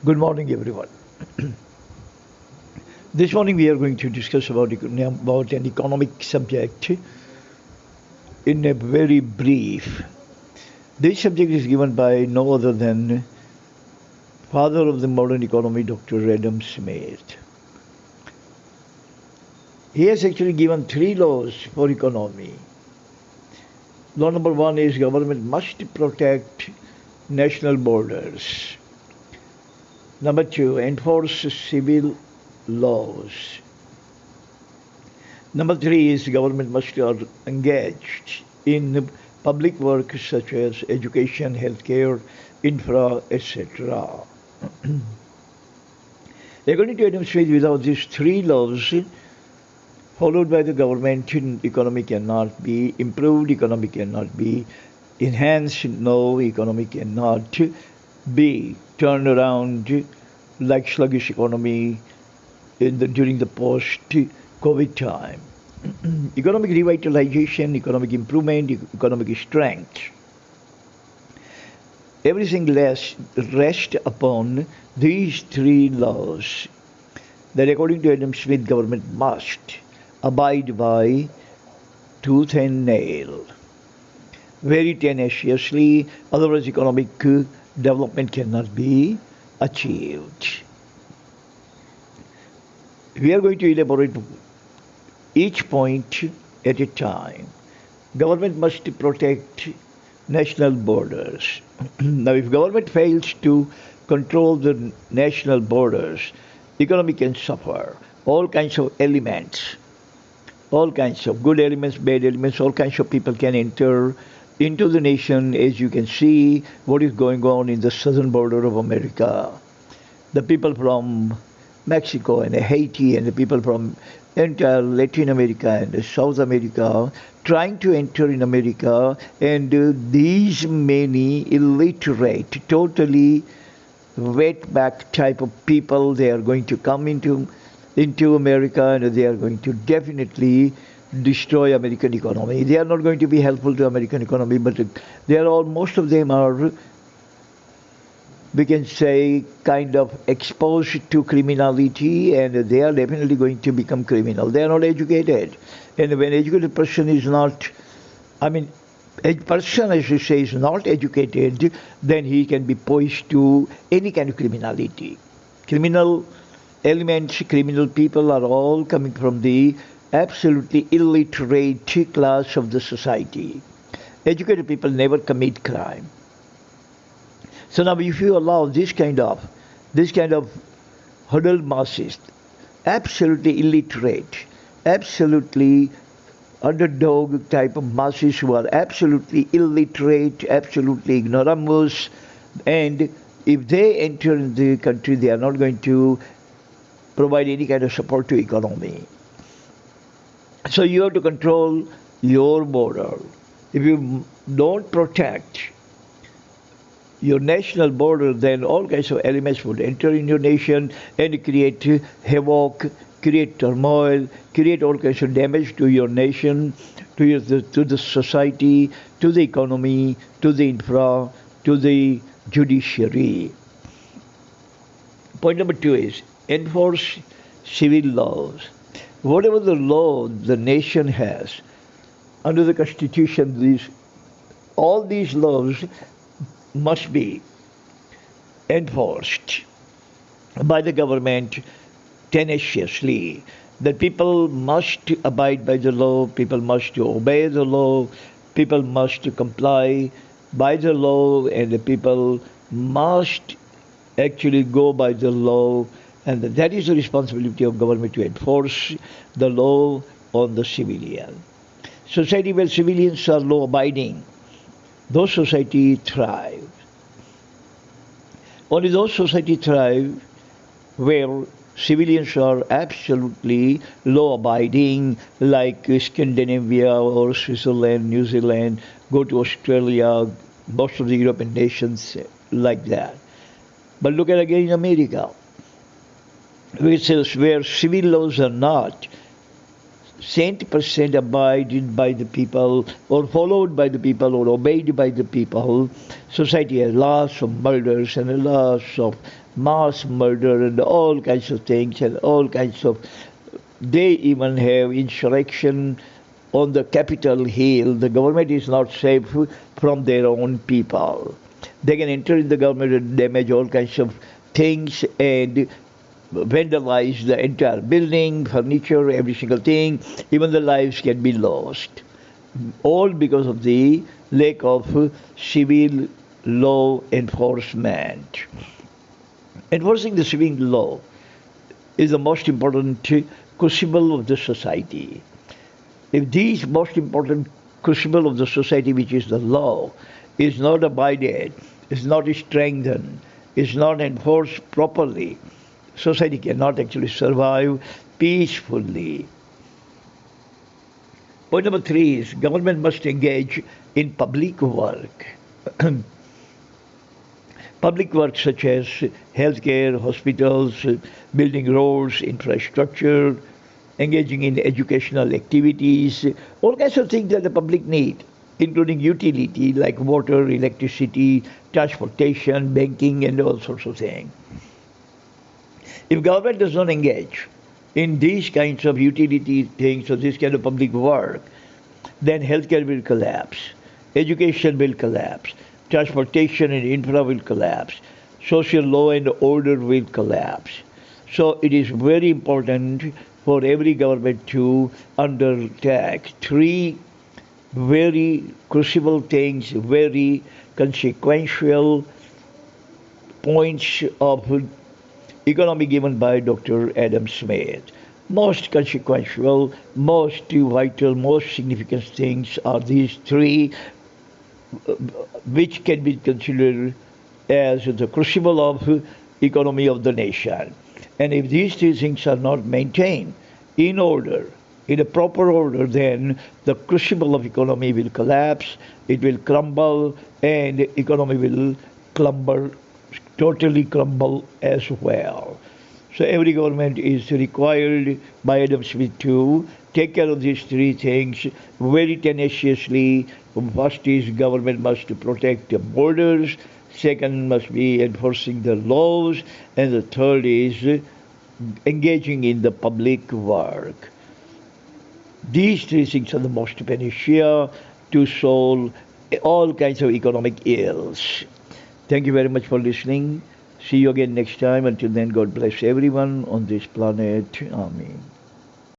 Good morning, everyone. This morning we are going to discuss about an economic subject in a very brief. This subject is given by no other than father of the modern economy, Dr. Adam Smith. He has actually given three laws for economy. Law number one is government must protect national borders. Number two, enforce civil laws. Number three is government must be engaged in public work such as education, healthcare, infra, etc. According to Adam Smith, without these three laws, followed by the government, economy cannot be improved, economy cannot be enhanced, no, economy cannot be turned around like sluggish economy during the post-COVID time. Economic revitalization, economic improvement, economic strength, everything rests upon these three laws that according to Adam Smith, government must abide by tooth and nail, very tenaciously, otherwise economic development cannot be achieved. We are going to elaborate each point at a time. Government must protect national borders. Now, if government fails to control the national borders, economy can suffer. All kinds of elements, all kinds of good elements, bad elements, all kinds of people can enter into the nation. As you can see, what is going on in the southern border of America. The people from Mexico and Haiti and the people from entire Latin America and South America trying to enter in America, and these many illiterate, totally wetback type of people, they are going to come into America, and they are going to definitely destroy American economy. They are not going to be helpful to American economy, but they are all, most of them are, we can say, kind of exposed to criminality, and they are definitely going to become criminal. They are not educated. And when an educated person is not, a person, I should say, is not educated, then he can be poised to any kind of criminality. Criminal elements, criminal people are all coming from the absolutely illiterate class of the society. Educated people never commit crime. So now if you allow this kind of huddled masses, absolutely illiterate, absolutely underdog type of masses who are absolutely illiterate, absolutely ignoramus, and if they enter the country, they are not going to provide any kind of support to economy. So you have to control your border. If you don't protect your national border, then all kinds of elements would enter in your nation and create havoc, create turmoil, create all kinds of damage to your nation, to the society, to the economy, to the infra, to the judiciary. Point number two is enforce civil laws. Whatever the law the nation has under the Constitution, all these laws must be enforced by the government tenaciously. The people must abide by the law, people must obey the law, people must comply by the law, and the people must actually go by the law, and that is the responsibility of government to enforce the law on the civilian. Society where civilians are law abiding, those societies thrive. Only those societies thrive where civilians are absolutely law abiding, like Scandinavia or Switzerland, New Zealand, go to Australia, most of the European nations like that. But look at again America, which is where civil laws are not 70% abided by the people, or followed by the people, or obeyed by the people, society has lots of murders and lots of mass murder and all kinds of things and all kinds of. They even have insurrection on the Capitol Hill. The government is not safe from their own people. They can enter in the government and damage all kinds of things and vandalize the entire building, furniture, every single thing. Even the lives can be lost. All because of the lack of civil law enforcement. Enforcing the civil law is the most important crucible of the society. If this most important crucible of the society, which is the law, is not abided, is not strengthened, is not enforced properly, society cannot actually survive peacefully. Point number 3 is government must engage in public work. Public work such as healthcare, hospitals, building roads, infrastructure, engaging in educational activities, all kinds of things that the public need, including utility like water, electricity, transportation, banking, and all sorts of things. If government does not engage in these kinds of utility things or this kind of public work, then healthcare will collapse, education will collapse, transportation and infra will collapse, social law and order will collapse. So it is very important for every government to undertake 3 very crucial things, very consequential points of economy given by Dr. Adam Smith. Most consequential, most vital, most significant things are these 3, which can be considered as the crucible of economy of the nation. And if these 3 things are not maintained in order, in a proper order, then the crucible of economy will collapse, it will crumble, and economy will crumble, totally crumble as well. So every government is required by Adam Smith to take care of these 3 things very tenaciously. First is government must protect the borders, second must be enforcing the laws, and the third is engaging in the public work. These 3 things are the most panacea to solve all kinds of economic ills. Thank you very much for listening. See you again next time. Until then, God bless everyone on this planet. Amen.